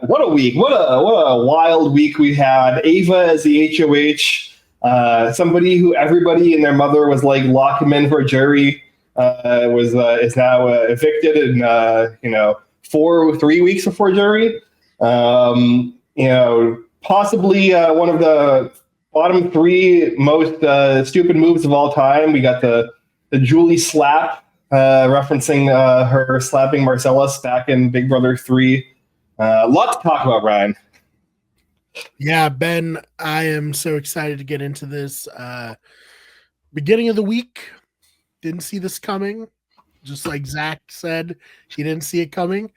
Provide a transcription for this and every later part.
what a week! What a wild week we had. Ava as the HOH, somebody who everybody and their mother was like, lock him in for a jury, is now evicted in 3 weeks before jury. Possibly one of the bottom three most stupid moves of all time. We got the Julie slap, referencing her slapping Marcellus back in Big Brother 3. A lot to talk about, Ryan. Yeah, Ben, I am so excited to get into this. Beginning of the week, didn't see this coming. Just like Zach said, he didn't see it coming.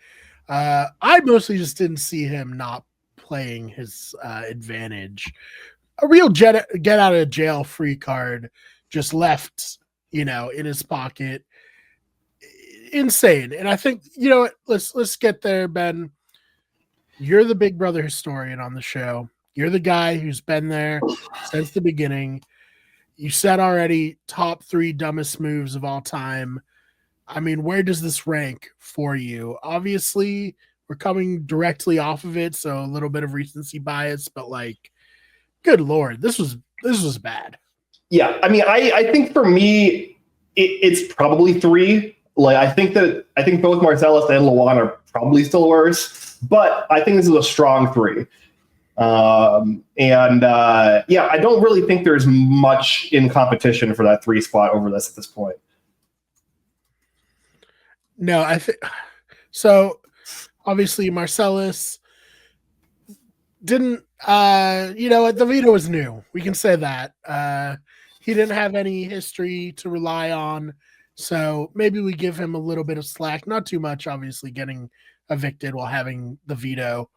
I mostly just didn't see him not playing his advantage. A real get out of jail free card just left, in his pocket. Insane. And I think, let's get there, Ben. You're the Big Brother historian on the show. You're the guy who's been there since the beginning. You said already top 3 dumbest moves of all time. I mean, where does this rank for you? Obviously, we're coming directly off of it, so a little bit of recency bias, but good Lord, this was bad. Yeah, I mean, I think for me, it's probably 3. I think both Marcellus and Luan are probably still worse, but I think this is a strong 3. I don't really think there's much in competition for that 3 spot over this at this point. No, I think so. Obviously, Marcellus didn't. The veto was new. We can say that. He didn't have any history to rely on, so maybe we give him a little bit of slack. Not too much, obviously, getting evicted while having the veto.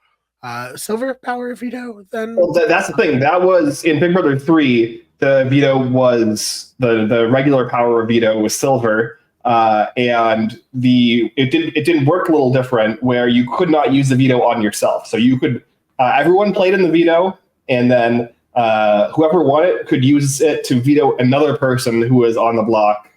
Silver power veto, then? Well, that's the thing. That was in Big Brother 3. The veto was the regular power of veto was silver, and it didn't work a little different where you could not use the veto on yourself. So you could everyone played in the veto, and then whoever won it could use it to veto another person who was on the block.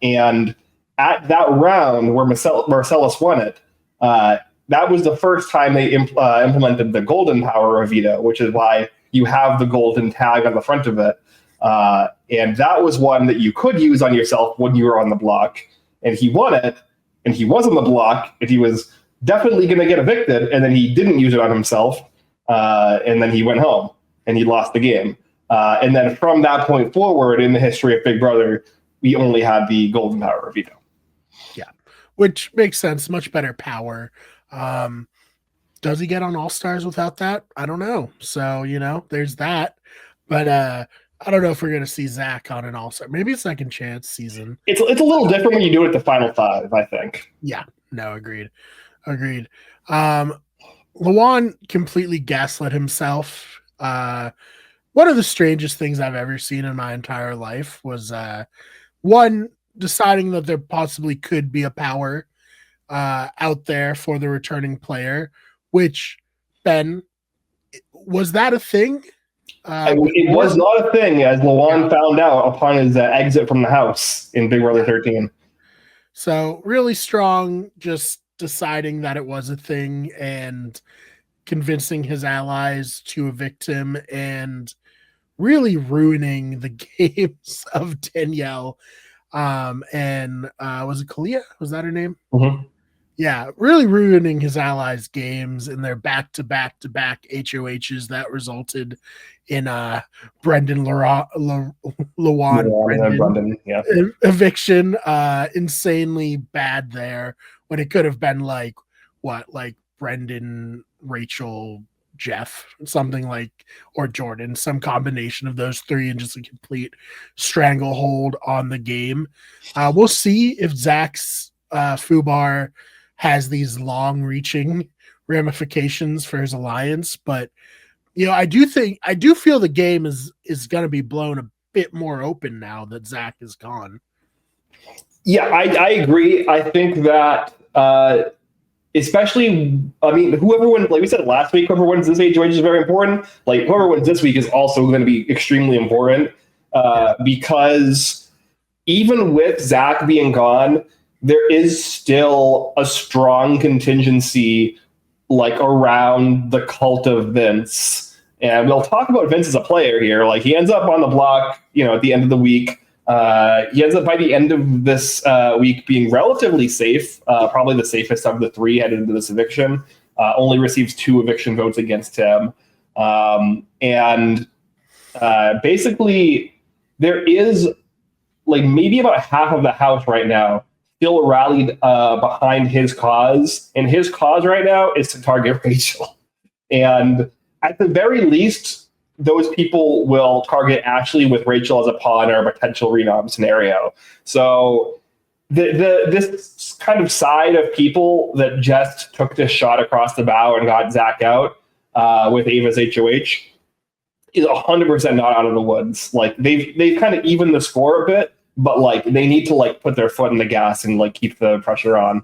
And at that round where Marcellus won it, that was the first time they implemented the golden power of veto, which is why you have the golden tag on the front of it. And that was one that you could use on yourself when you were on the block. And he won it, and he was on the block, and he was definitely going to get evicted, and then he didn't use it on himself, and then he went home, and he lost the game. And then from that point forward in the history of Big Brother, we only had the golden power of veto. Yeah, which makes sense. Much better power. Does he get on All Stars without that? I don't know. So, there's that. But I don't know if we're going to see Zach on an All Star. Maybe a second chance season. It's a little different when you do it at the final 5, I think. Yeah. No, agreed. Luan completely gaslit himself. One of the strangest things I've ever seen in my entire life was one, deciding that there possibly could be a power out there for the returning player, which, Ben, was that a thing? It was not a thing, as Luan found out upon his exit from the house in Big Brother 13. So really strong, just deciding that it was a thing and convincing his allies to evict him and really ruining the games of Danielle. And was it Kalia? Was that her name? Mm-hmm. Yeah, really ruining his allies' games in their back-to-back-to-back HOHs that resulted in Brendan Luan eviction. Insanely bad there, when it could have been like Brendan, Rachel, Jeff, something like, or Jordan, some combination of those 3, and just a complete stranglehold on the game. We'll see if Zach's FUBAR has these long-reaching ramifications for his alliance, but I do feel the game is going to be blown a bit more open now that Zach is gone. Yeah, I agree. I think that especially, whoever wins, like we said last week, whoever wins this HOH is very important. Like, whoever wins this week is also going to be extremely important because even with Zach being gone, there is still a strong contingency like around the cult of Vince. And we'll talk about Vince as a player here. Like he ends up on the block, at the end of the week. He ends up by the end of this week being relatively safe, probably the safest of the three headed into this eviction. Only receives 2 eviction votes against him. And basically, there is like maybe about half of the house right now still rallied behind his cause. And his cause right now is to target Rachel. And at the very least, those people will target Ashley with Rachel as a pawn or a potential renom scenario. So this kind of side of people that just took this shot across the bow and got Zach out with Ava's HOH is 100% not out of the woods. Like they've kind of evened the score a bit, but like they need to like put their foot in the gas and like keep the pressure on.